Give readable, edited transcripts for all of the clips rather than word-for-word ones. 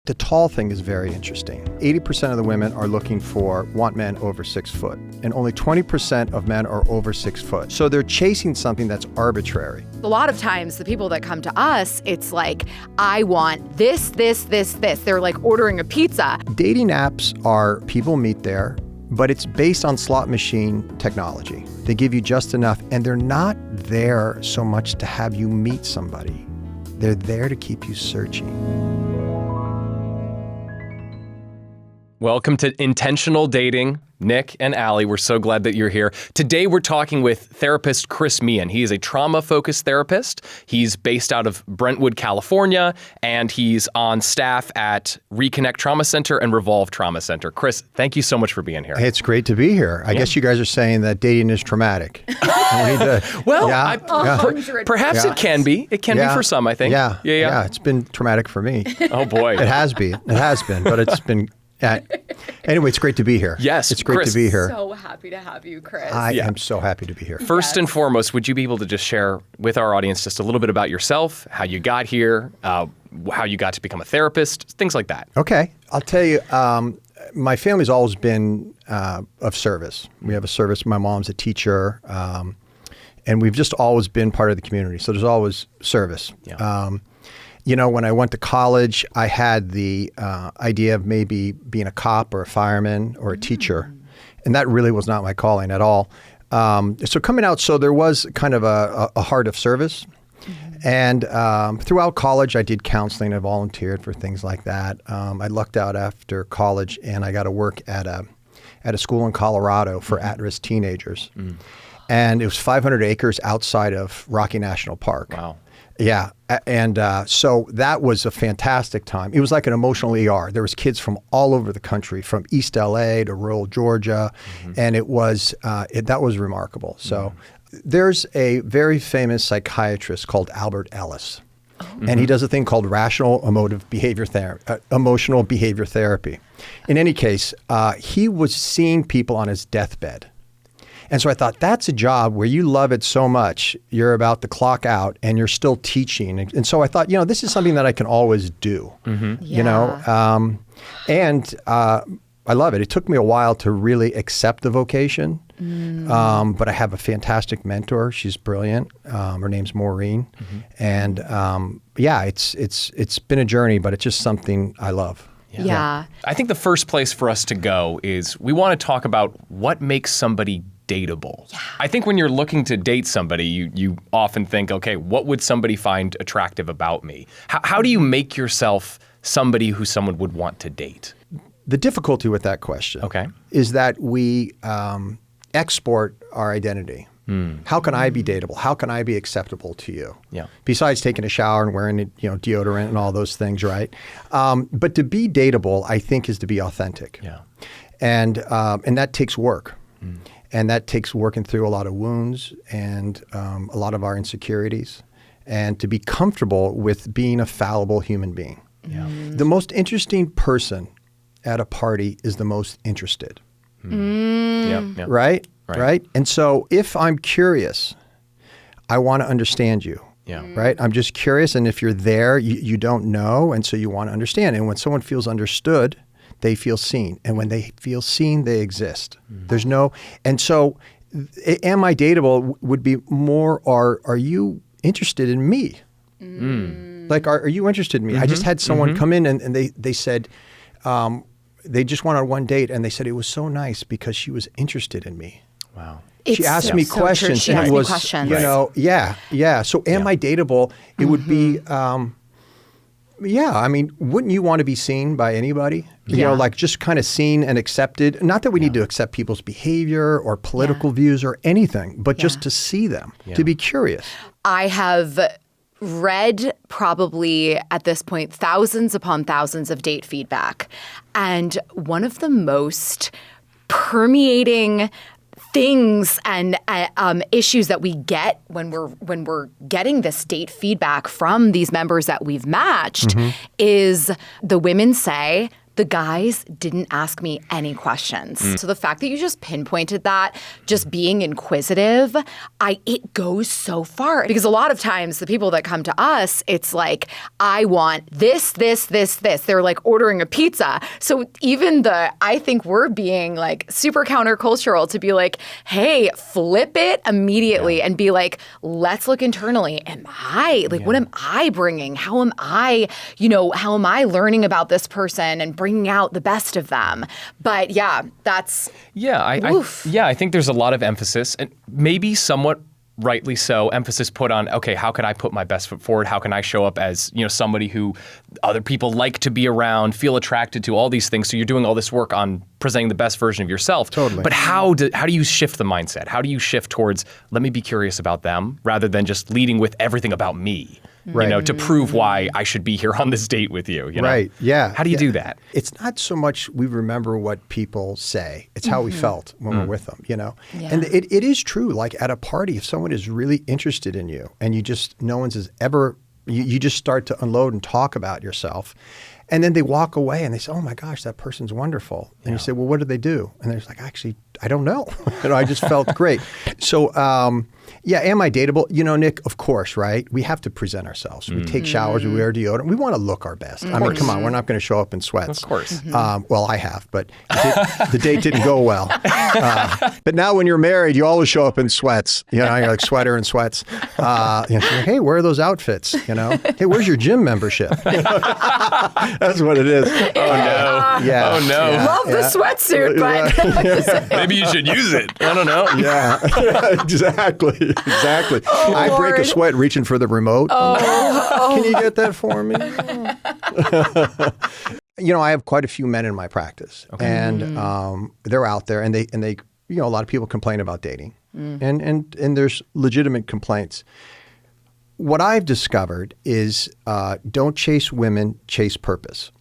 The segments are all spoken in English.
The tall thing is very interesting. 80% of the women want men over 6 foot, and only 20% of men are over 6 foot. So they're chasing something that's arbitrary. A lot of times, the people that come to us, it's like, I want this, this, this, this. They're like ordering a pizza. Dating apps are people meet there, but it's based on slot machine technology. They give you just enough, and they're not there so much to have you meet somebody. They're there to keep you searching. Welcome to Intentional Dating. Nick and Allie, we're so glad that you're here. Today we're talking with therapist Chris Meehan. He is a trauma-focused therapist. He's based out of Brentwood, California, and he's on staff at Reconnect Trauma Center and Revolve Trauma Center. Chris, thank you so much for being here. Hey, it's great to be here. I guess you guys are saying that dating is traumatic. Perhaps it can be. It can be for some, I think. Yeah, it's been traumatic for me. Oh, boy. It has been, but it's been... Anyway, it's great to be here. Yes, it's great Chris, to be here. So happy to have you, Chris. I am so happy to be here. First and foremost, would you be able to just share with our audience just a little bit about yourself, how you got here, how you got to become a therapist, things like that? Okay. I'll tell you, my family's always been of service. We have a service. My mom's a teacher, and we've just always been part of the community. So there's always service. Yeah. When I went to college, I had the idea of maybe being a cop or a fireman or a teacher. And that really was not my calling at all. So coming out, so there was kind of a heart of service. And throughout college, I did counseling. I volunteered for things like that. I lucked out after college, and I got to work at a school in Colorado for at-risk teenagers. And it was 500 acres outside of Rocky National Park. Wow. Yeah. And so that was a fantastic time. It was like an emotional ER. There was kids from all over the country, from East LA to rural Georgia. And it was that was remarkable. So there's a very famous psychiatrist called Albert Ellis. And he does a thing called emotional behavior therapy. In any case, he was seeing people on his deathbed. And so I thought, that's a job where you love it so much, you're about to clock out and you're still teaching. And so I thought, this is something that I can always do, and I love it. It took me a while to really accept the vocation, but I have a fantastic mentor. She's brilliant. Her name's Maureen. And it's been a journey, but it's just something I love. Yeah. I think the first place for us to go is we want to talk about what makes somebody dateable. Yeah. I think when you're looking to date somebody, you often think, okay, what would somebody find attractive about me? How do you make yourself somebody who someone would want to date? The difficulty with that question is that we export our identity. How can I be dateable? How can I be acceptable to you? Yeah. Besides taking a shower and wearing deodorant and all those things, right? But to be dateable, I think, is to be authentic. Yeah. And that takes work. And that takes working through a lot of wounds and a lot of our insecurities, and to be comfortable with being a fallible human being. Yeah. The most interesting person at a party is the most interested. Yeah. Right? And so if I'm curious, I want to understand you. Yeah. Right? I'm just curious, and if you're there, you don't know, and so you want to understand. And when someone feels understood, they feel seen. And when they feel seen, they exist. There's no, and so am I dateable would be more, are you interested in me? Like, are you interested in me? I just had someone come in and they said, they just went on one date and they said it was so nice because she was interested in me. Wow. She asked me questions, and it was, So am I dateable? It would be, wouldn't you want to be seen by anybody? Like just kind of seen and accepted. Not that we need to accept people's behavior or political views or anything, but just to see them, to be curious. I have read probably at this point thousands upon thousands of date feedback. And one of the most permeating things and issues that we get when we're getting this date feedback from these members that we've matched is the women say, the guys didn't ask me any questions. So the fact that you just pinpointed that, just being inquisitive, it goes so far. Because a lot of times the people that come to us, it's like, I want this, this, this, this. They're like ordering a pizza. So even I think we're being like super countercultural to be like, hey, flip it immediately and be like, let's look internally. What am I bringing? How am I learning about this person and bringing out the best of them? But yeah, that's I think there's a lot of emphasis, and maybe somewhat rightly so, emphasis put on, okay, how can I put my best foot forward? How can I show up as, somebody who other people like to be around, feel attracted to, all these things. So you're doing all this work on presenting the best version of yourself. Totally. But how do you shift the mindset? How do you shift towards, let me be curious about them, rather than just leading with everything about me? Right. To prove why I should be here on this date with you. Right. Yeah. How do you do that? It's not so much we remember what people say. It's how we felt when we're with them, Yeah. And it is true. Like at a party, if someone is really interested in you and you just, no one's has ever, you just start to unload and talk about yourself. And then they walk away and they say, oh my gosh, that person's wonderful. And you say, well, what did they do? And they're like, actually, I don't know. I just felt great. So, am I dateable? Nick, of course, right? We have to present ourselves. We take showers, we wear deodorant. We want to look our best. I mean, come on, we're not going to show up in sweats. Of course. Well, I have, but the date didn't go well. But now when you're married, you always show up in sweats. You're like sweater and sweats. Hey, where are those outfits? Hey, where's your gym membership? That's what it is. Oh, no. Yeah. Oh, no. Yeah. Love the sweatsuit, but Maybe you should use it. I don't know. Yeah, exactly. I break a Lord. sweat reaching for the remote. Can you get that for me? I have quite a few men in my practice, and they're out there, and they, a lot of people complain about dating, and there's legitimate complaints. What I've discovered is don't chase women, chase purpose.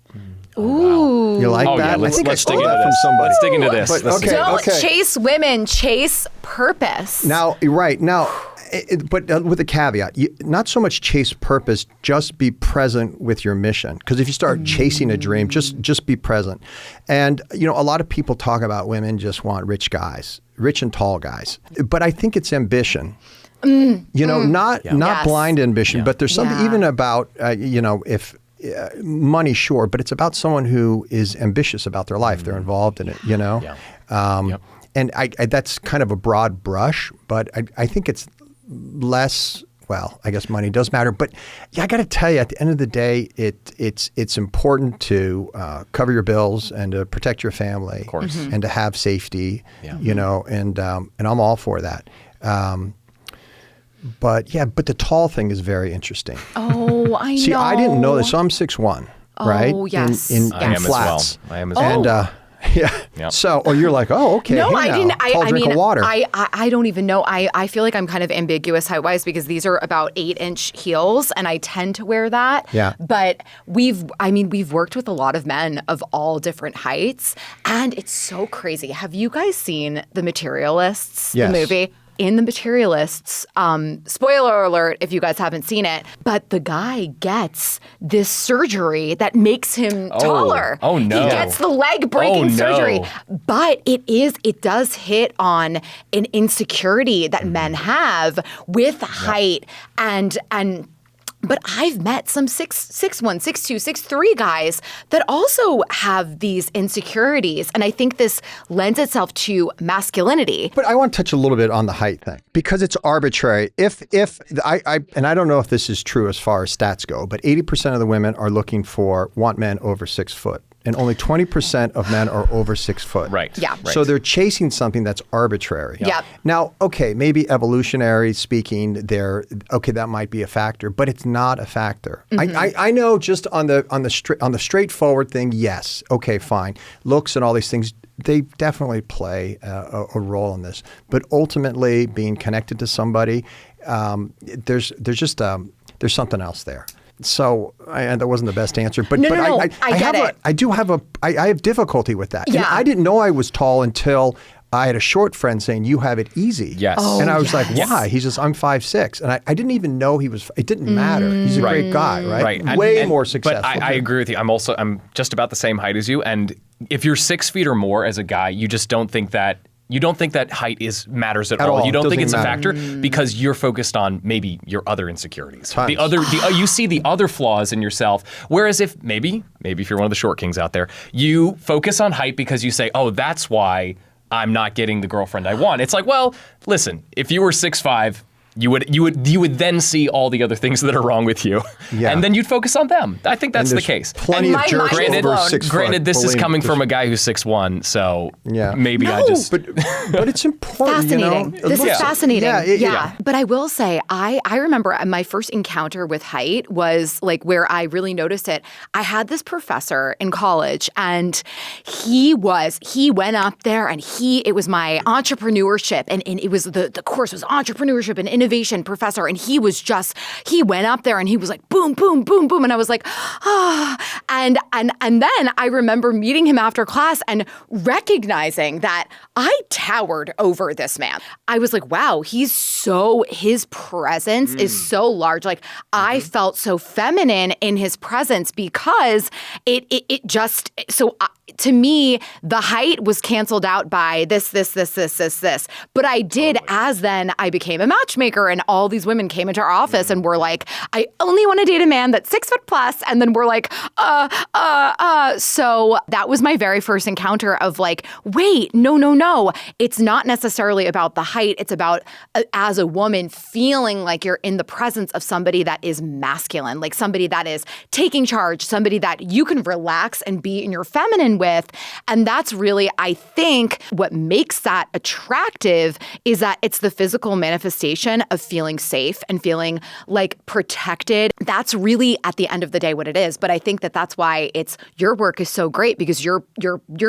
ooh. You like that? Yeah, I think I let's dig stole into that from this. somebody. Let's dig into this. But, Let's okay. dig Don't chase women, chase purpose. Now, right. Now, but with a caveat, not so much chase purpose, just be present with your mission. Because if you start chasing a dream, just be present. And, a lot of people talk about women just want rich guys, rich and tall guys. But I think it's ambition. Not Yes. blind ambition, but there's something even about, if money, sure, but it's about someone who is ambitious about their life. They're involved in it, And that's kind of a broad brush, but I think it's less, well, I guess money does matter. But I got to tell you, at the end of the day, it's important to cover your bills and to protect your family, of course. and to have safety, and I'm all for that. But the tall thing is very interesting. Oh, I know. See, I didn't know this. So I'm 6'1", right? yes. In I am flats. as well. I am as well. And Yep. So, you're like, oh, okay. No, hey I now, didn't. tall drink of water. I don't even know. I feel like I'm kind of ambiguous height-wise because these are about 8-inch heels, and I tend to wear that. Yeah. But we've worked with a lot of men of all different heights, and it's so crazy. Have you guys seen The Materialists, Yes. the movie? In The Materialists, spoiler alert if you guys haven't seen it, but the guy gets this surgery that makes him taller. Oh, no. He gets the leg breaking surgery. But it does hit on an insecurity that men have with height and but I've met some 6'1", 6'2", 6'3" guys that also have these insecurities. And I think this lends itself to masculinity. But I want to touch a little bit on the height thing because it's arbitrary. If I don't know if this is true as far as stats go, but 80% of the women want men over 6 foot. And only 20% of men are over 6 foot. Right. Yeah. Right. So they're chasing something that's arbitrary. Yep. Now, okay, maybe evolutionary speaking, that might be a factor, but it's not a factor. I know just on the straightforward thing, yes, okay, fine. Looks and all these things, they definitely play a role in this. But ultimately, being connected to somebody, there's something else there. So that wasn't the best answer, but I get it. I have difficulty with that. Yeah. I didn't know I was tall until I had a short friend saying, "You have it easy." Yes. And I was like, yes. "Why?" He says, "I'm 5'6", and I didn't even know he was. It didn't matter. He's a great guy, right? Right. Way more successful. But I agree with you. I'm just about the same height as you. And if you're 6 feet or more as a guy, you just don't think that height matters at all. all. You don't think Doesn't it's a matter. factor because you're focused on maybe your other insecurities. Tons. You see the other flaws in yourself. Whereas if maybe if you're one of the short kings out there, you focus on height because you say, "Oh, that's why I'm not getting the girlfriend I want." It's like, well, listen, if you were 6'5", you would then see all the other things that are wrong with you, Yeah. and then you'd focus on them. I think that's And the there's case. Plenty And of my jerks mind is over blown. 6 foot. Granted, this is Believe coming me. from a guy who's 6'1", so Yeah. maybe I No. just. But it's important. Fascinating. You know? This is Look, fascinating. Yeah. But I will say, I remember my first encounter with height was like where I really noticed it. I had this professor in college, and he went up there, and it was my entrepreneurship, and it was the course was entrepreneurship and innovation professor, and he went up there and he was like boom, boom, boom, boom, and I was like, and then I remember meeting him after class and recognizing that I towered over this man. I was like, wow, his presence is so large. Like I felt so feminine in his presence because to me, the height was canceled out by this. But I did, as then I became a matchmaker, and all these women came into our office and were like, I only want to date a man that's 6 foot plus. And then we're like, So that was my very first encounter of like, wait, no. It's not necessarily about the height. It's about, as a woman, feeling like you're in the presence of somebody that is masculine, like somebody that is taking charge, somebody that you can relax and be in your feminine with. And that's really, I think, what makes that attractive is that it's the physical manifestation of feeling safe and feeling like protected. That's really at the end of the day what it is. But I think that that's why your work is so great, because you're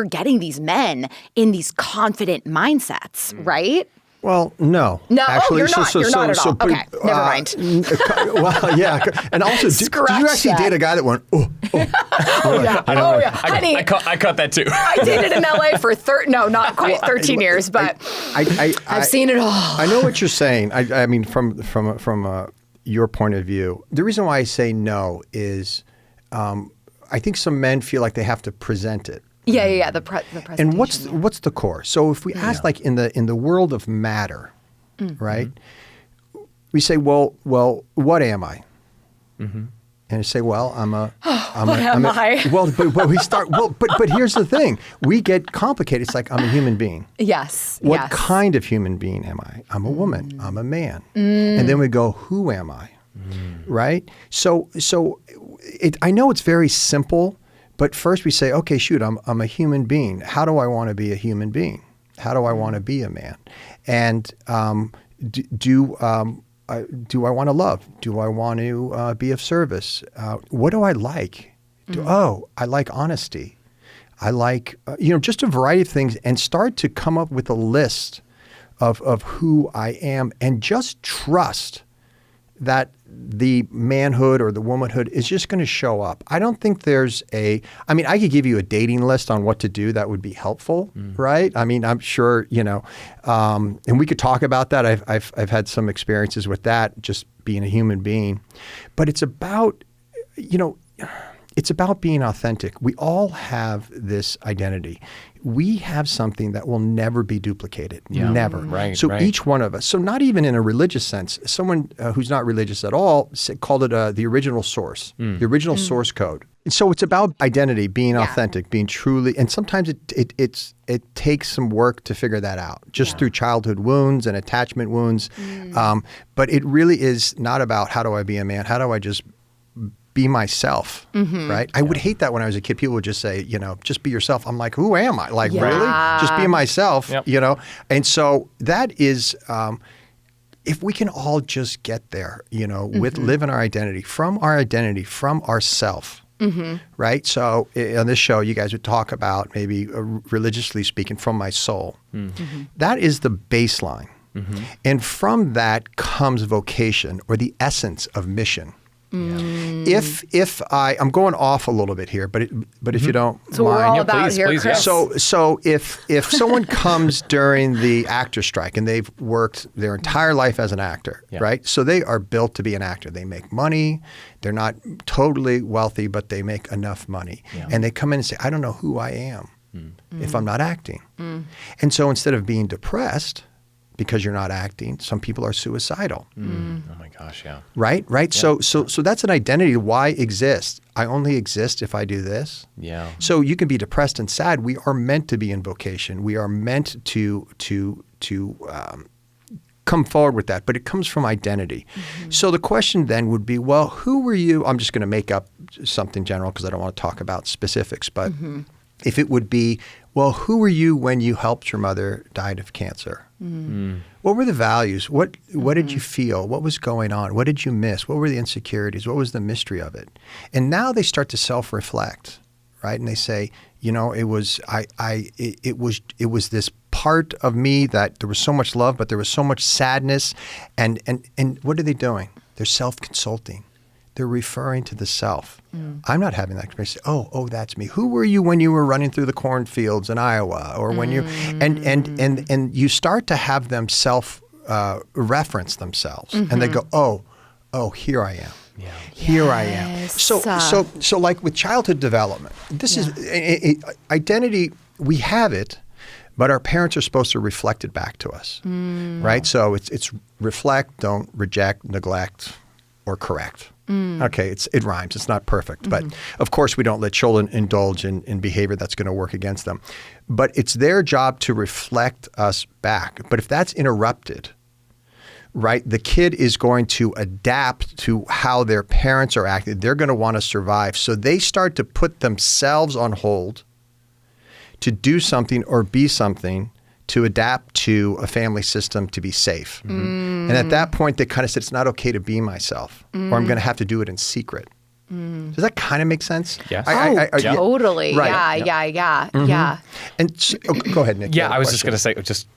getting these men in these confident mindsets, right? Well, no. No, actually, you're not. You're not at all. but, Okay, never mind. Well, yeah. And also, did you actually that. date a guy that went, oh? Oh, yeah. Honey, I caught that too. I dated in LA for not quite 13 years, but I've seen it all. I know what you're saying. I mean, from your point of view, the reason why I say no is I think some men feel like they have to present it. Yeah. The presentation. And what's the core? So if we ask, like in the world of matter, right? We say, well, what am I? Mm-hmm. And you say, well, I'm a. Well, but we start. Well, but here's the thing: we get complicated. It's like I'm a human being. Yes. What kind of human being am I? I'm a woman. I'm a man. And then we go, who am I? Right? So I know it's very simple. But first we say, okay, shoot, I'm a human being. How do I want to be a human being? How do I want to be a man? And do I want to love? Do I want to be of service? What do I like? I like honesty. I like, just a variety of things, and start to come up with a list of who I am, and just trust that the manhood or the womanhood is just going to show up. I don't think I could give you a dating list on what to do that would be helpful, right? I mean, I'm sure, and we could talk about that. I've had some experiences with that, just being a human being. But it's about, it's about being authentic. We all have this identity. We have something that will never be duplicated. Yeah. Never. Right. So each one of us, so not even in a religious sense, someone who's not religious at all called it the original source, the original source code. And so it's about identity, being authentic, being truly, and sometimes it takes some work to figure that out, just through childhood wounds and attachment wounds. But it really is not about how do I be a man, how do I just be myself, right? I would hate that when I was a kid. People would just say, just be yourself. I'm like, who am I? Like, really? Just be myself, And so that is, if we can all just get there, with living our identity, from ourself, right? So on this show, you guys would talk about maybe religiously speaking, from my soul. That is the baseline. And from that comes vocation, or the essence of mission. If I'm going off a little bit here, but if you don't So we're all mind. about please, here, please, Chris. So if someone comes during the actor strike and they've worked their entire life as an actor, right? So they are built to be an actor. They make money. They're not totally wealthy, but they make enough money. And they come in and say, I don't know who I am if I'm not acting. And so instead of being depressed because you're not acting, some people are suicidal. Oh my gosh, yeah. Right? So that's an identity. Why exist? I only exist if I do this. Yeah. So you can be depressed and sad. We are meant to be in vocation. We are meant to come forward with that, but it comes from identity. So the question then would be, well, who were you? I'm just going to make up something general because I don't want to talk about specifics, but if it would be, well, who were you when you helped your mother died of cancer? What were the values? What did you feel? What was going on? What did you miss? What were the insecurities? What was the mystery of it? And now they start to self-reflect, right? And they say, it was this part of me that there was so much love, but there was so much sadness. And what are they doing? They're self-consulting. They're referring to the self. I'm not having that experience. Oh, that's me. Who were you when you were running through the cornfields in Iowa, or when you and you start to have them reference themselves, and they go, oh, here I am. Yeah. Here I am. So like with childhood development, this is identity. We have it, but our parents are supposed to reflect it back to us, right? So it's reflect, don't reject, neglect, or correct. Okay, it rhymes. It's not perfect. But of course, we don't let children indulge in behavior that's going to work against them. But it's their job to reflect us back. But if that's interrupted, right, the kid is going to adapt to how their parents are acting. They're going to want to survive. So they start to put themselves on hold to do something or be something to adapt to a family system to be safe. And at that point, they kind of said, it's not okay to be myself, or I'm going to have to do it in secret. Does that kind of make sense? Yes. Totally. Right. Yeah. And go ahead, Nick. Yeah, I was just going to say, just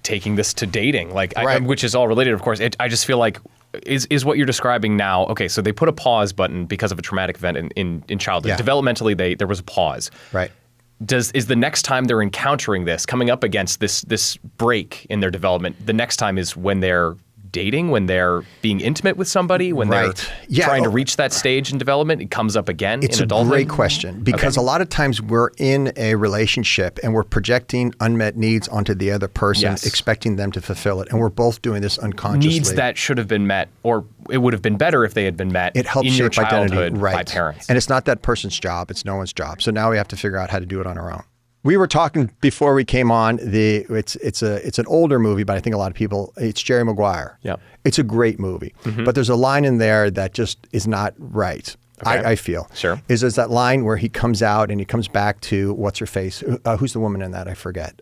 taking this to dating, Right. which is all related, of course. I just feel like is what you're describing now. Okay, so they put a pause button because of a traumatic event in childhood. Yeah. Developmentally, there was a pause. Right. Is the next time they're encountering this, coming up against this break in their development, the next time is when they're dating, when they're being intimate with somebody, when they're trying to reach that stage in development? It comes up again in adulthood? It's a great question, because a lot of times we're in a relationship and we're projecting unmet needs onto the other person, expecting them to fulfill it. And we're both doing this unconsciously. Needs that should have been met, or it would have been better if they had been met it helps in your shape childhood identity, by parents. And it's not that person's job. It's no one's job. So now we have to figure out how to do it on our own. We were talking before we came on. It's an older movie, but I think a lot of people. It's Jerry Maguire. Yeah, it's a great movie, but there's a line in there that just is not right. Okay. I feel sure. Is that line where he comes out and he comes back to what's her face? Who's the woman in that? I forget.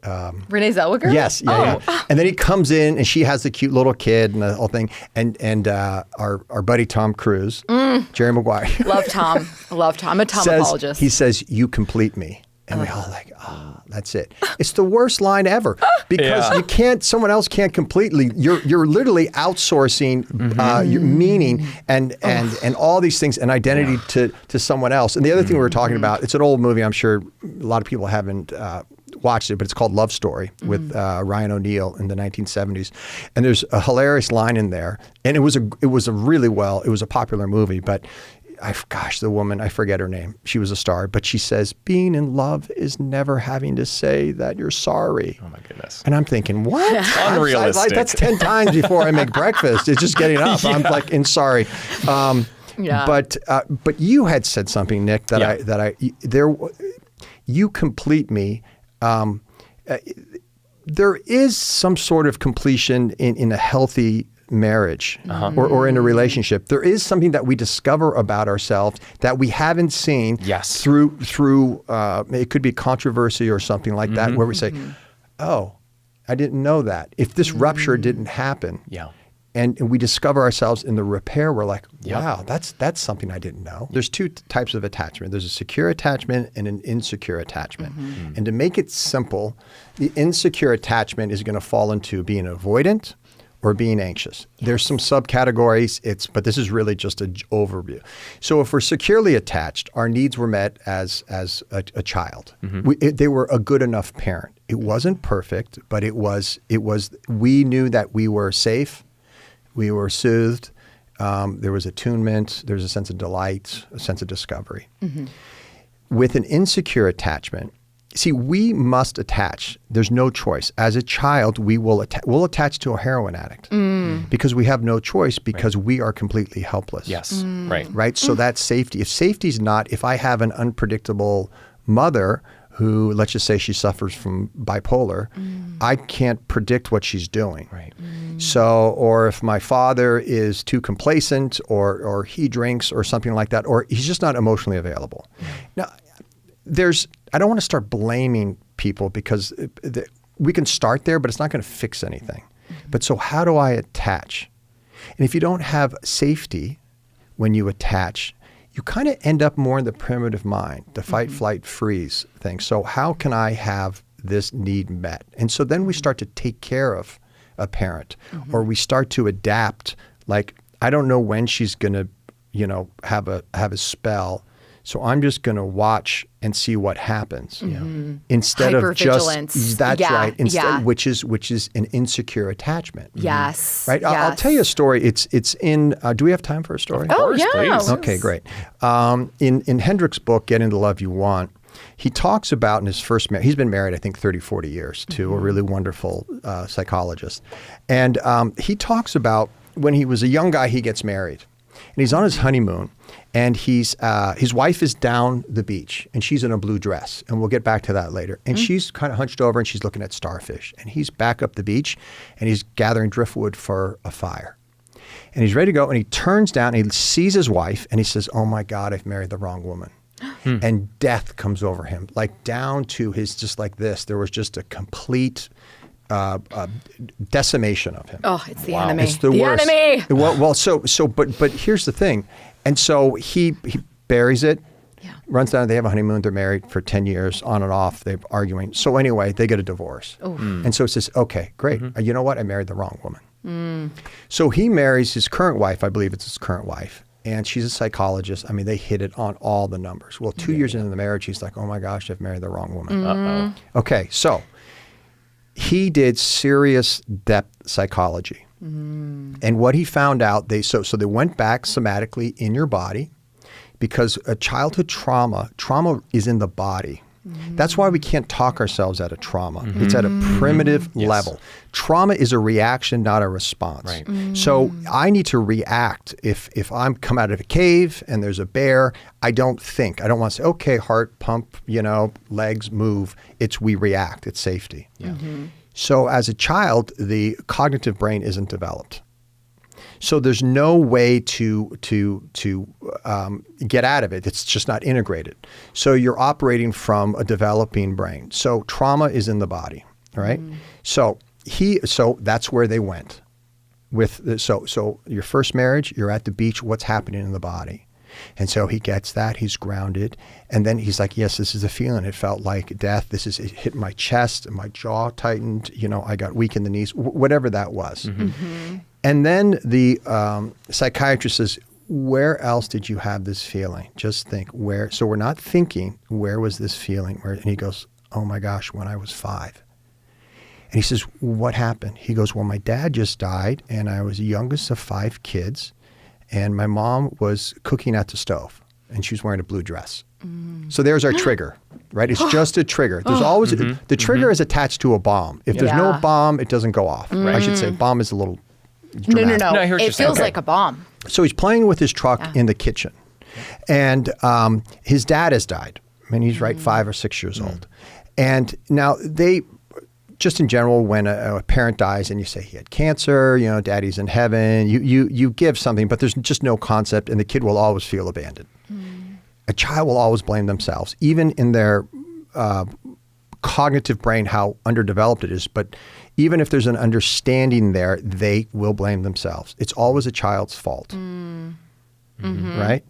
Renee Zellweger? Yes, yeah. And then he comes in and she has the cute little kid and the whole thing. And our buddy Tom Cruise, Jerry Maguire, Love Tom. I'm a Tom apologist. He says, "You complete me." And we all like, that's it. It's the worst line ever, because someone else can't completely. You're literally outsourcing your meaning and all these things and identity to someone else. And the other thing we were talking about, it's an old movie. I'm sure a lot of people haven't watched it, but it's called Love Story with Ryan O'Neal in the 1970s. And there's a hilarious line in there, and it was a popular movie, but. The woman, I forget her name. She was a star, but she says, being in love is never having to say that you're sorry. Oh my goodness. And I'm thinking, what? Unrealistic. That's 10 times before I make breakfast. It's just getting up. I'm like, sorry. But you had said something, Nick, you complete me. There is some sort of completion in a healthy marriage or in a relationship. There is something that we discover about ourselves that we haven't seen through it could be controversy or something like that, where we say, oh, I didn't know that. If this rupture didn't happen, and we discover ourselves in the repair, we're like, wow, that's something I didn't know. There's two types of attachment. There's a secure attachment and an insecure attachment. And to make it simple, the insecure attachment is going to fall into being avoidant or being anxious. There's some subcategories, but this is really just an overview. So if we're securely attached, our needs were met as a child. They were a good enough parent. It wasn't perfect, but it was. We knew that we were safe, we were soothed. There was attunement. There was a sense of delight, a sense of discovery. With an insecure attachment, see, we must attach. There's no choice. As a child, we'll attach to a heroin addict because we have no choice because we are completely helpless. Yes, right. Right? So that's safety. If safety's not, if I have an unpredictable mother who, let's just say she suffers from bipolar, I can't predict what she's doing. Right. So, or if my father is too complacent or he drinks or something like that, or he's just not emotionally available. Now, I don't want to start blaming people because we can start there, but it's not going to fix anything. But so how do I attach? And if you don't have safety when you attach, you kind of end up more in the primitive mind, the fight, flight, freeze thing. So how can I have this need met? And so then we start to take care of a parent, or we start to adapt. Like, I don't know when she's going to, have a spell. So I'm just going to watch and see what happens instead of just right. Instead, which is an insecure attachment. Yes. Right. I'll tell you a story. It's in. Do we have time for a story? Of course, please. Okay, great. In Hendrick's book, Getting the Love You Want, he talks about in his first marriage, he's been married, I think, 30, 40 years to a really wonderful psychologist. And he talks about when he was a young guy, he gets married. And he's on his honeymoon, and his wife is down the beach, and she's in a blue dress. And we'll get back to that later. And she's kind of hunched over, and she's looking at starfish. And he's back up the beach, and he's gathering driftwood for a fire. And he's ready to go, and he turns down, and he sees his wife, and he says, "Oh my God, I've married the wrong woman." And death comes over him, like down to his, just like this. There was just a complete decimation of him. Oh, it's the enemy. It's the worst. Enemy. But here's the thing. And so he buries it, runs down, they have a honeymoon, they're married for 10 years, on and off, they're arguing. So anyway, they get a divorce. And so it says, okay, great. You know what? I married the wrong woman. So he marries his current wife, I believe it's his current wife. And she's a psychologist. I mean, they hit it on all the numbers. Well, 2 years into the marriage, he's like, oh my gosh, I've married the wrong woman. Okay, so he did serious depth psychology. And what he found out, so they went back somatically in your body, because a childhood trauma is in the body. That's why we can't talk ourselves out of trauma. It's at a primitive level. Trauma is a reaction, not a response. Right. So I need to react. If I'm come out of a cave and there's a bear, I don't think. I don't want to say, okay, heart pump, legs move. We react. It's safety. So as a child, the cognitive brain isn't developed. So there's no way to get out of it. It's just not integrated. So you're operating from a developing brain. So trauma is in the body, right? So that's where they went. So your first marriage, you're at the beach. What's happening in the body? And so he gets that. He's grounded, and then he's like, "Yes, this is a feeling. It felt like death. It hit my chest, and my jaw tightened. I got weak in the knees. Whatever that was." And then the psychiatrist says, "Where else did you have this feeling? Just think where." So we're not thinking, where was this feeling? And he goes, "Oh my gosh, when I was 5." And he says, "What happened?" He goes, "Well, my dad just died, and I was the youngest of 5 kids. And my mom was cooking at the stove, and she was wearing a blue dress." So there's our trigger, right? It's just a trigger. There's always the trigger is attached to a bomb. If there's no bomb, it doesn't go off. I should say bomb is a little dramatic. No. No, I hear what you're It feels saying. like a bomb. So he's playing with his truck in the kitchen, and his dad has died. I mean, he's 5 or 6 years old, and now just in general, when a parent dies and you say he had cancer, daddy's in heaven, you give something, but there's just no concept, and the kid will always feel abandoned. A child will always blame themselves, even in their cognitive brain, how underdeveloped it is. But even if there's an understanding there, they will blame themselves. It's always a child's fault, right?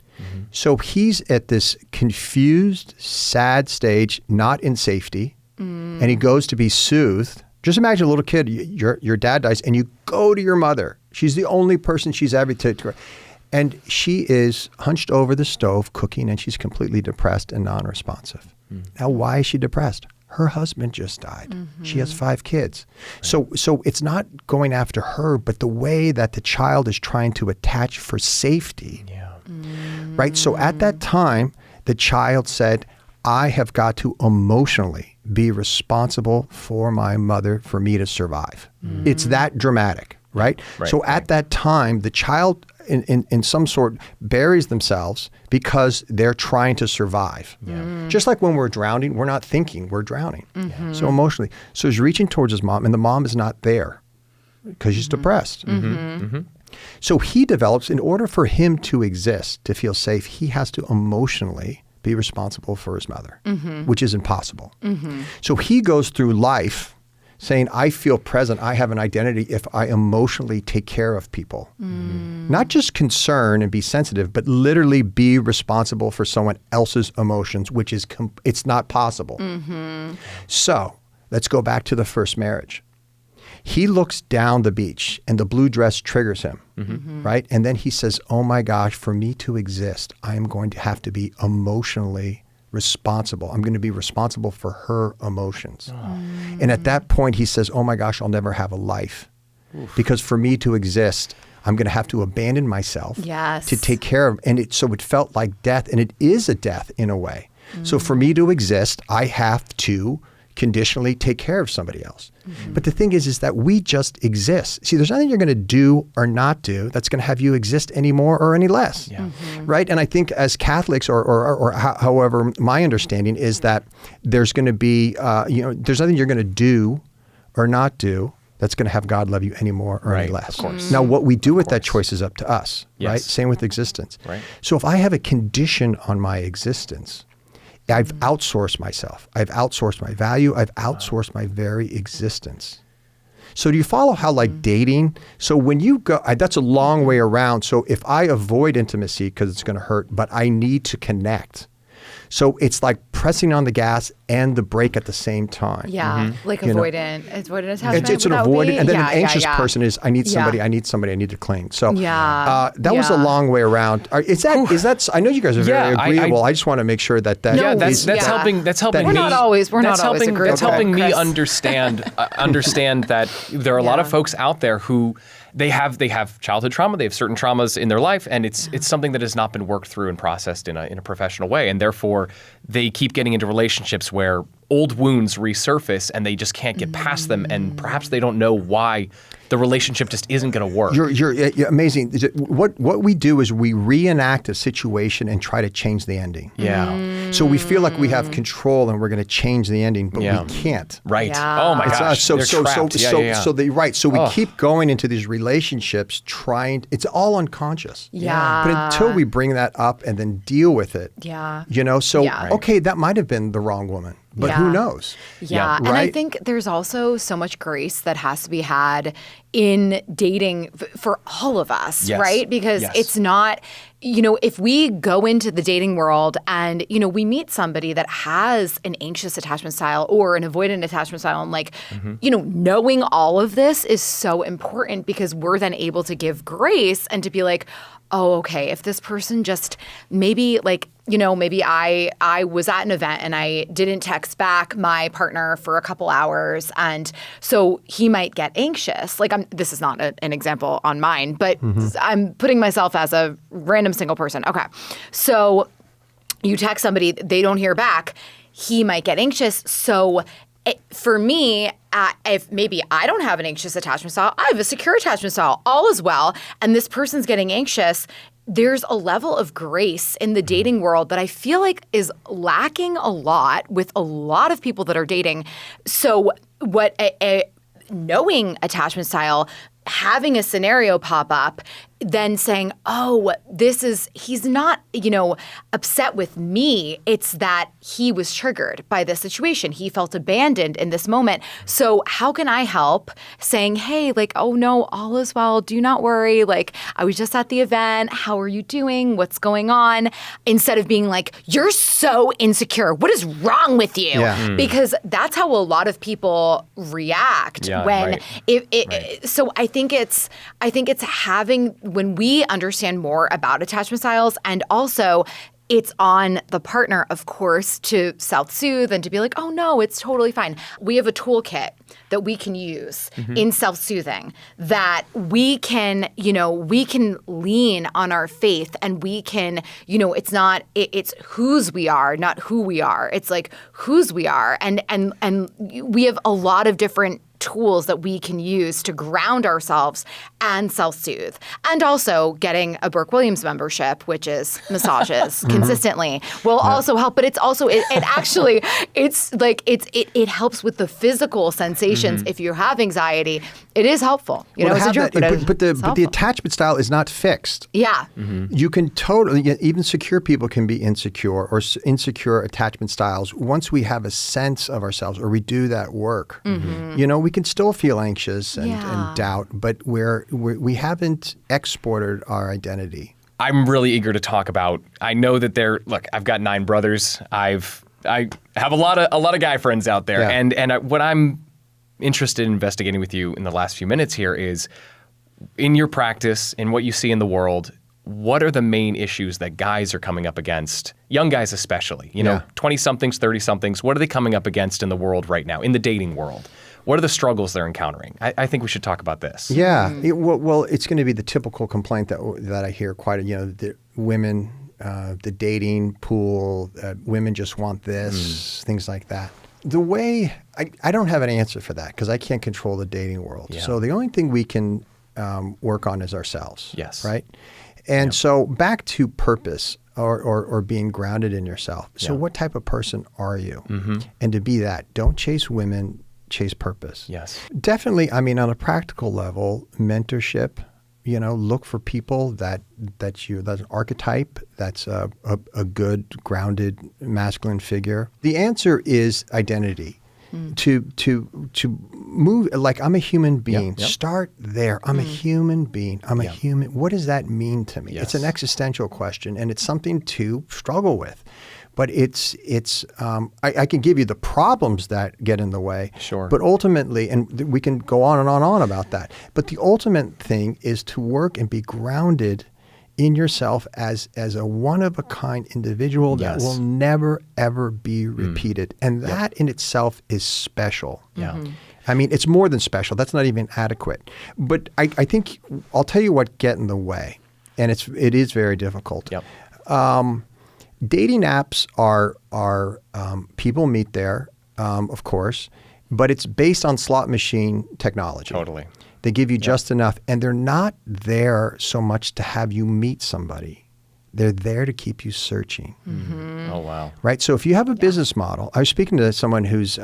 So he's at this confused, sad stage, not in safety. And he goes to be soothed, Just imagine a little kid, your dad dies, and you go to your mother. She's the only person she's ever to. And she is hunched over the stove cooking, and she's completely depressed and non-responsive. Now, why is she depressed? Her husband just died. She has 5 kids. So it's not going after her, but the way that the child is trying to attach for safety. Yeah. Right? So at that time, the child said, I have got to emotionally be responsible for my mother for me to survive. It's that dramatic, right? So at that time, the child in some sort buries themselves because they're trying to survive. Just like when we're drowning, we're not thinking, we're drowning. So emotionally. So he's reaching towards his mom, and the mom is not there because she's depressed. So he develops, in order for him to exist, to feel safe, he has to emotionally be responsible for his mother, which is impossible. So he goes through life saying, I feel present, I have an identity if I emotionally take care of people. Not just concern and be sensitive, but literally be responsible for someone else's emotions, which is, it's not possible. So let's go back to the first marriage. He looks down the beach and the blue dress triggers him, right? And then he says, oh my gosh, for me to exist, I am going to have to be emotionally responsible. I'm going to be responsible for her emotions. And at that point, he says, oh my gosh, I'll never have a life. Because for me to exist, I'm going to have to abandon myself to take care of. And so it felt like death, and it is a death in a way. So for me to exist, I have to conditionally take care of somebody else. But the thing is that we just exist. See, there's nothing you're going to do or not do that's going to have you exist any more or any less, right? And I think as Catholics, or however, my understanding is that there's going to be, there's nothing you're going to do or not do that's going to have God love you any more or any less. Of course. Now, what we do with that choice is up to us, right? Same with existence. So if I have a condition on my existence, I've outsourced myself. I've outsourced my value. I've outsourced my very existence. So do you follow how like dating? So when you go, that's a long way around. So if I avoid intimacy because it's going to hurt, but I need to connect. So it's like pressing on the gas and the brake at the same time. Like avoidant. Avoidant attachment. It's an avoidant. And then an anxious person is, I need somebody, I need to cling. So that was a long way around. Is that, I know you guys are very agreeable. I just want to make sure that that's helping We're me. not always agreeable. That's helping me understand that there are a lot of folks out there who they have childhood trauma, they have certain traumas in their life, and it's something that has not been worked through and processed in a professional way, and therefore they keep getting into relationships where old wounds resurface and they just can't get past them, and perhaps they don't know why the relationship just isn't going to work. You're amazing. What we do is we reenact a situation and try to change the ending. So we feel like we have control and we're going to change the ending, but we can't. Oh my gosh. So we keep going into these relationships trying. It's all unconscious. But until we bring that up and then deal with it. Okay, that might have been the wrong woman. But who knows? And I think there's also so much grace that has to be had in dating for all of us, right? Because it's not, if we go into the dating world and, we meet somebody that has an anxious attachment style or an avoidant attachment style, and knowing all of this is so important because we're then able to give grace and to be like, oh, okay, if this person just maybe maybe I was at an event and I didn't text back my partner for a couple hours, and so he might get anxious. This is not an example on mine, but I'm putting myself as a random single person. Okay, so you text somebody, they don't hear back, he might get anxious. So for me, if maybe I don't have an anxious attachment style, I have a secure attachment style, all is well, and this person's getting anxious, there's a level of grace in the dating world that I feel like is lacking a lot with a lot of people that are dating. So knowing attachment style having a scenario pop up, then saying, oh, he's not, upset with me. It's that he was triggered by this situation. He felt abandoned in this moment. So how can I help saying, hey, like, oh no, all is well. Do not worry. Like, I was just at the event. How are you doing? What's going on? Instead of being like, you're so insecure. What is wrong with you? Yeah. Because that's how a lot of people react when so I think it's having, when we understand more about attachment styles, and also it's on the partner, of course, to self-soothe and to be like, oh no, it's totally fine. We have a toolkit that we can use in self-soothing, that we can lean on our faith, and we can, it's whose we are, not who we are. It's like whose we are. And we have a lot of different tools that we can use to ground ourselves and self-soothe. And also getting a Burke Williams membership, which is massages consistently, will also help. But it's also, it actually, it helps with the physical sensations. If you have anxiety, it is helpful. It's a joke, but the attachment style is not fixed. Yeah. You can totally, even secure people can be insecure, or insecure attachment styles. Once we have a sense of ourselves, or we do that work, we can still feel anxious and doubt, but we haven't exported our identity. I'm really eager to talk about. I know that look, I've got 9 brothers. I have a lot of guy friends out there, and what I'm interested in investigating with you in the last few minutes here is, in your practice, in what you see in the world, what are the main issues that guys are coming up against, young guys especially, 20-somethings, 30-somethings, what are they coming up against in the world right now, in the dating world? What are the struggles they're encountering? I think we should talk about this. Yeah. Well, it's going to be the typical complaint that I hear quite, the women, the dating pool, women just want this, things like that. The way, I don't have an answer for that, because I can't control the dating world. Yeah. So the only thing we can work on is ourselves. Yes. Right? And so back to purpose, or being grounded in yourself. So what type of person are you? And to be that, don't chase women, chase purpose. Yes. Definitely, on a practical level, mentorship, look for people that's an archetype, that's a good, grounded, masculine figure. The answer is identity. To move, like, I'm a human being. Start there. I'm a human being. I'm a human. What does that mean to me? It's an existential question, and it's something to struggle with. But I can give you the problems that get in the way. Sure. But ultimately, and we can go on and on about that. But the ultimate thing is to work and be grounded in yourself as a one-of-a-kind individual that will never, ever be repeated. And that in itself is special. Yeah. It's more than special. That's not even adequate. But I think I'll tell you what get in the way. And it is very difficult. Yep. Dating apps are people meet there, of course, but it's based on slot machine technology. Totally. They give you just enough, and they're not there so much to have you meet somebody. They're there to keep you searching. Oh, wow. Right? So if you have a business model, I was speaking to someone whose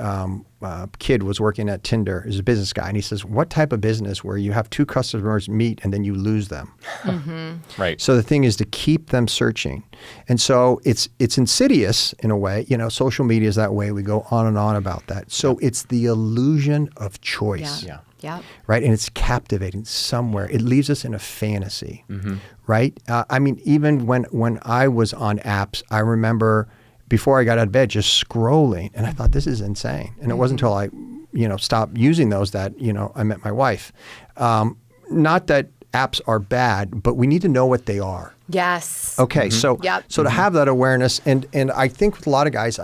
kid was working at Tinder, is a business guy, and he says, what type of business where you have 2 customers meet and then you lose them? Right. So the thing is to keep them searching. And so it's insidious in a way. Social media is that way. We go on and on about that. So it's the illusion of choice. Yeah. Right? And it's captivating somewhere. It leaves us in a fantasy. Right? Even when I was on apps, I remember before I got out of bed just scrolling, and I thought, this is insane. And it wasn't until I, stopped using those that, I met my wife. Not that apps are bad, but we need to know what they are. Yes. Okay. So to have that awareness, and I think with a lot of guys,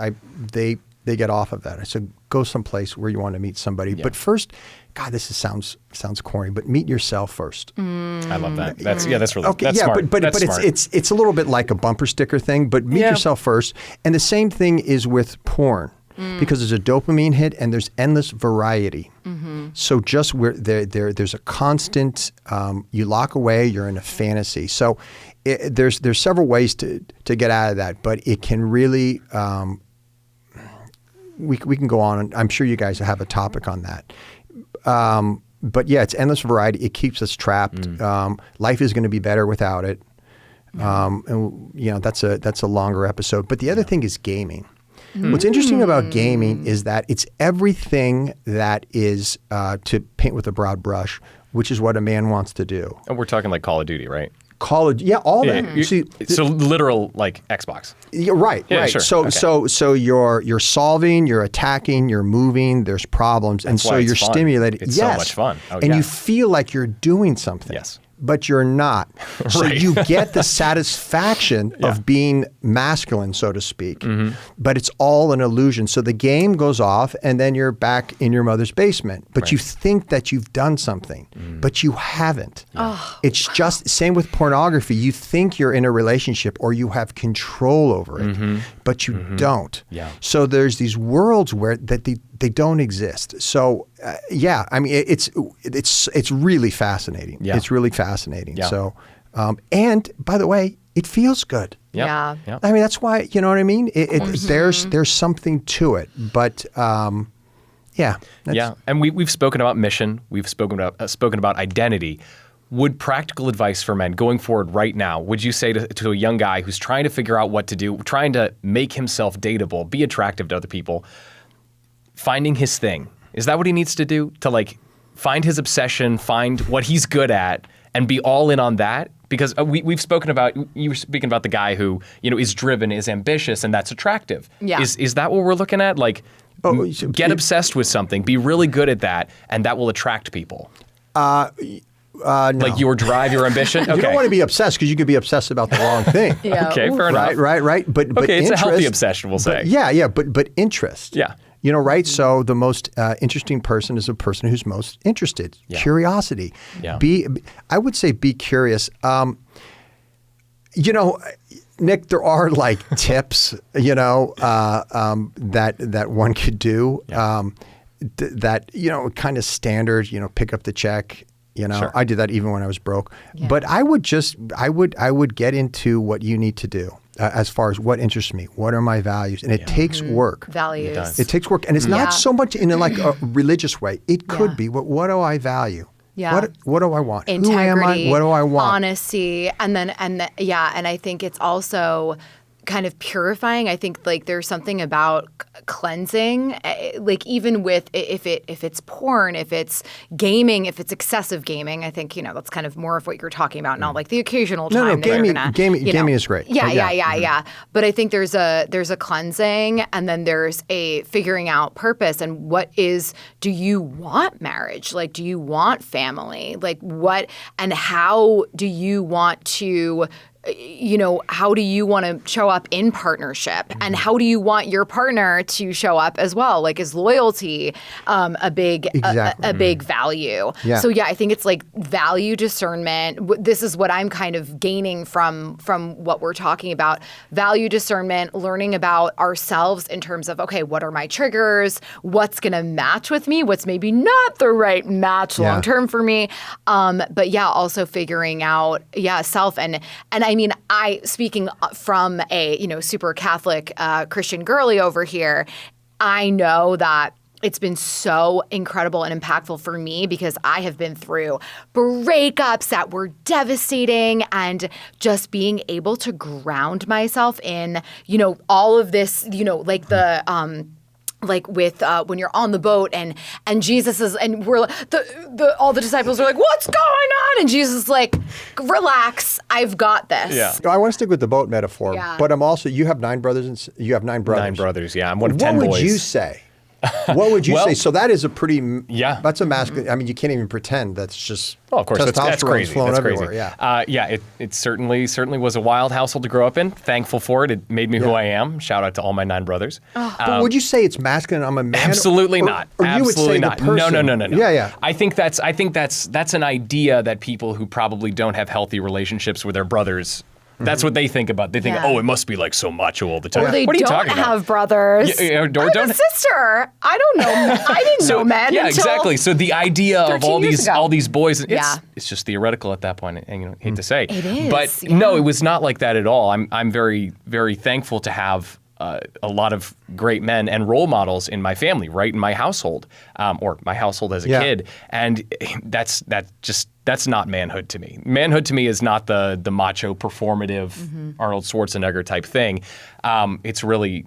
they get off of that. I said, go someplace where you want to meet somebody. But first, God, sounds corny, but meet yourself first. I love that. That's really okay. That's smart. But that's smart. it's a little bit like a bumper sticker thing. But meet yourself first. And the same thing is with porn, because there's a dopamine hit and there's endless variety. So just there's a constant. You lock away. You're in a fantasy. So there's several ways to get out of that, but it can really. We can go on, and I'm sure you guys have a topic on that. but yeah, it's endless variety. It keeps us trapped. Life is going to be better without it. And you know, that's a longer episode. But the other thing is gaming. What's interesting about gaming is that it's everything that is, to paint with a broad brush, which is what a man wants to do. And we're talking like Call of Duty, right? All that. You- See, so literal like Xbox. yeah, right. Sure. So Okay. so you're solving, you're attacking, you're moving. There's problems, and That's so why it's you're fun. stimulated. It's yes. so much fun. Oh, and yeah. you feel like you're doing something. Yes. But you're not. So Right. you get the satisfaction of being masculine, so to speak. But it's all an illusion. So the game goes off, and then you're back in your mother's basement. But you think that you've done something, but you haven't. It's just same with pornography. You think you're in a relationship or you have control over it, but you don't. Yeah. So there's these worlds where that they don't exist. So yeah, I mean it's really fascinating. Yeah. It's really fascinating. Yeah. So and by the way, it feels good. Yep. Yeah. Yep. I mean that's why, you know what I mean. There's something to it, but yeah. Yeah, and we've spoken about mission. We've spoken about identity. Would practical advice for men going forward right now, would you say to a young guy who's trying to figure out what to do, trying to make himself dateable, be attractive to other people, finding his thing, is that what he needs to do? To like find his obsession, find what he's good at, and be all in on that? Because we've spoken about, you were speaking about the guy who, you know, is driven, is ambitious, and that's attractive. Yeah. Is that what we're looking at? Like, get obsessed with something, be really good at that, and that will attract people. No. Like your drive, your ambition? Okay. You don't want to be obsessed because you could be obsessed about the wrong thing. Yeah. Okay, fair enough. Right. But Okay, it's a healthy interest- obsession, we'll say. But yeah, but interest. Yeah. You know, right? So the most interesting person is a person who's most interested. Yeah. Curiosity. Yeah. I would say be curious. You know, Nick, there are like tips, you know, that one could do. Yeah. That, you know, kind of standard, you know, pick up the check. You know, Sure. I did that even when I was broke. But I would get into what you need to do as far as what interests me, what are my values, and it takes work. Values. does. It takes work, and it's Yeah. not so much in like a religious way. It could Yeah. be, but what do I value? Yeah. What do I want? Integrity, Who am I? What do I want? honesty, and I think it's also kind of purifying. I think like there's something about cleansing, like even with if it's porn, if it's gaming, if it's excessive gaming. I think, you know, that's kind of more of what you're talking about, not like the occasional time. No, that you're gaming you know- is great. Yeah. But I think there's a cleansing, and then there's a figuring out purpose and what is. Do you want marriage? Like, do you want family? Like, what and how do you want to? You know, how do you want to show up in partnership, and how do you want your partner to show up as well? Like, is loyalty a big Exactly. a big value? Yeah. So yeah, I think it's like value discernment. This is what I'm kind of gaining from what we're talking about. Value discernment, learning about ourselves in terms of, okay, what are my triggers? What's going to match with me? What's maybe not the right match Yeah. long term for me? But yeah, also figuring out self and I mean, speaking from a, you know, super Catholic Christian girly over here, I know that it's been so incredible and impactful for me because I have been through breakups that were devastating, and just being able to ground myself in, you know, all of this, you know, like the like with when you're on the boat and Jesus is, and we're all the disciples are like, what's going on? And Jesus is like, relax, I've got this. Yeah. I want to stick with the boat metaphor, Yeah. but I'm also, you have 9 brothers and you have 9 brothers. 9 brothers, yeah. I'm one of What 10 would boys. you say? What would you Well- say? So that is a pretty, Yeah. that's a masculine, I mean, you can't even pretend that's just Well, of course, that's testosterone's crazy. flowing That's everywhere. crazy. Yeah. It certainly was a wild household to grow up in. Thankful for it. It made me who I am. Shout out to all my 9 brothers. But would you say it's masculine? I'm a man. Absolutely or, not. Or you would Absolutely say not. the person. No. Yeah. I think that's an idea that people who probably don't have healthy relationships with their brothers. That's what they think about. They think, Yeah. oh, it must be like so macho all the time. Or they what are you don't talking about? have brothers. Yeah, or I'm don't- a sister. I don't know. I didn't know men. Yeah, until exactly. So the idea of 13 all years these ago. all these boys, Yeah. it's just theoretical at that point. And, you know, hate to say, It is, but yeah. no, it was not like that at all. I'm very very thankful to have a lot of great men and role models in my family, right in my household, or my household as a kid, and that's not manhood to me. Manhood to me is not the macho, performative Arnold Schwarzenegger type thing. It's really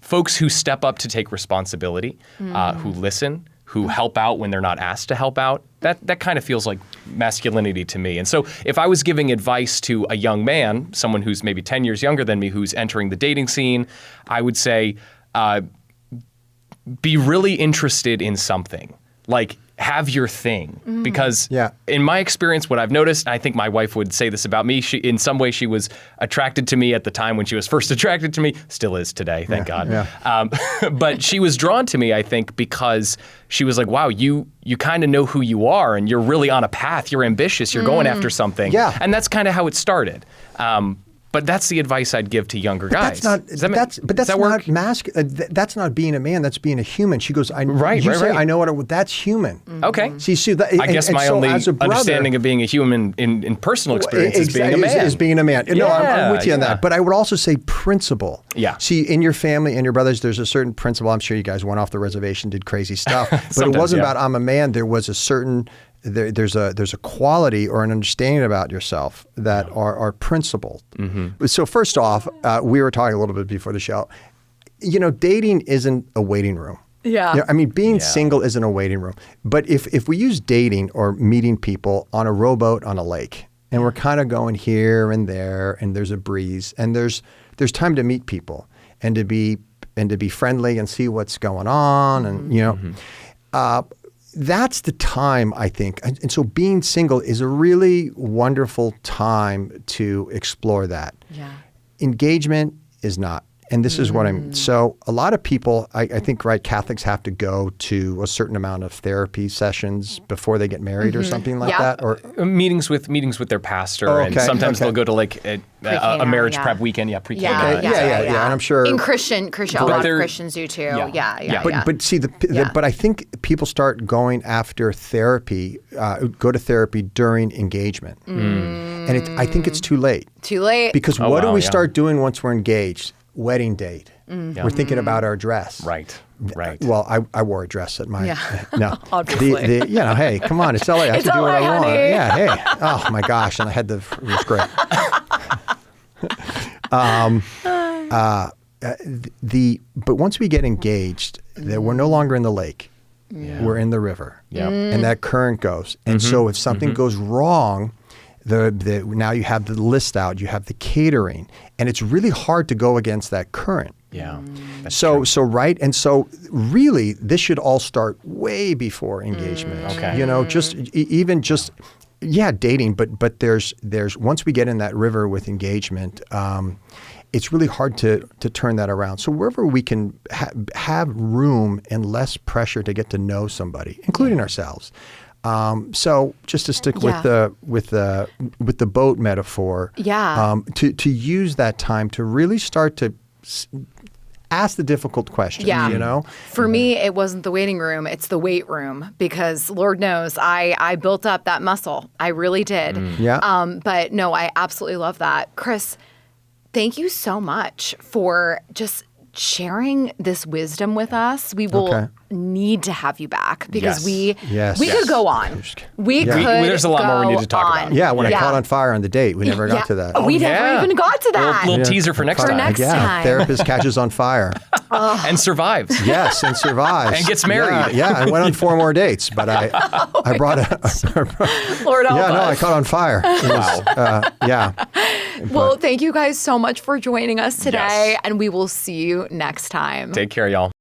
folks who step up to take responsibility, who listen, who help out when they're not asked to help out. That kind of feels like masculinity to me. And so if I was giving advice to a young man, someone who's maybe 10 years younger than me, who's entering the dating scene, I would say, be really interested in something. Like, have your thing. Because in my experience, what I've noticed, and I think my wife would say this about me, in some way she was attracted to me at the time when she was first attracted to me, still is today, thank God. But she was drawn to me, I think, because she was like, wow, you kind of know who you are and you're really on a path, you're ambitious, you're going after something. And that's kind of how it started. But that's the advice I'd give to younger guys. That's not being a man. That's being a human. She goes, right. I know what that's human. Okay. See, I guess my only understanding of being a human in personal experience is being a man. Is being a man. No, I'm with you on that. But I would also say principle. Yeah. See, in your family and your brothers, there's a certain principle. I'm sure you guys went off the reservation, did crazy stuff. But it wasn't about I'm a man. There was a certain there's a quality or an understanding about yourself that are principled. So first off, we were talking a little bit before the show. Dating isn't a waiting room. I mean, being single isn't a waiting room. But if we use dating or meeting people on a rowboat on a lake, and we're kind of going here and there, and there's a breeze, and there's time to meet people and to be friendly and see what's going on, and that's the time, I think. And so being single is a really wonderful time to explore that. Engagement is not. And this is what so a lot of people, I think, right, Catholics have to go to a certain amount of therapy sessions before they get married or something like that, or meetings with their pastor, and sometimes they'll go to like a marriage prep weekend, pre-Cana. And I'm sure in Christian, a lot of Christians do too. But see, but I think people start going after therapy, go to therapy during engagement, and I think it's too late. Because what do we start doing once we're engaged? Wedding date. We're thinking about our dress. Right. Well, I wore a dress at my no. Obviously. Hey, come on, it's LA. I can do what I want. Honey. Yeah, hey. Oh my gosh, and I had it was great. But once we get engaged, we're no longer in the lake. We're in the river. And that current goes. And so if something goes wrong, now you have the list out, you have the catering, and it's really hard to go against that current. So right, and so really, this should all start way before engagement. Dating, but there's once we get in that river with engagement, it's really hard to turn that around. So wherever we can have room and less pressure to get to know somebody, including ourselves. So just to stick with the boat metaphor, to use that time to really start to ask the difficult questions. For me, it wasn't the waiting room; it's the weight room, because Lord knows I built up that muscle. I really did. But no, I absolutely love that, Chris. Thank you so much for just sharing this wisdom with us. We will need to have you back, because we could go on. There's a lot more we need to talk about. When I caught on fire on the date, we never got to that. We never even got to that. Little teaser for next time. Therapist catches on fire. And survives. Yes, and survives. And gets married. I went on 4 more dates, but I brought Lord help us. I caught on fire. Well, thank you guys so much for joining us today, and we will see you next time. Take care, y'all.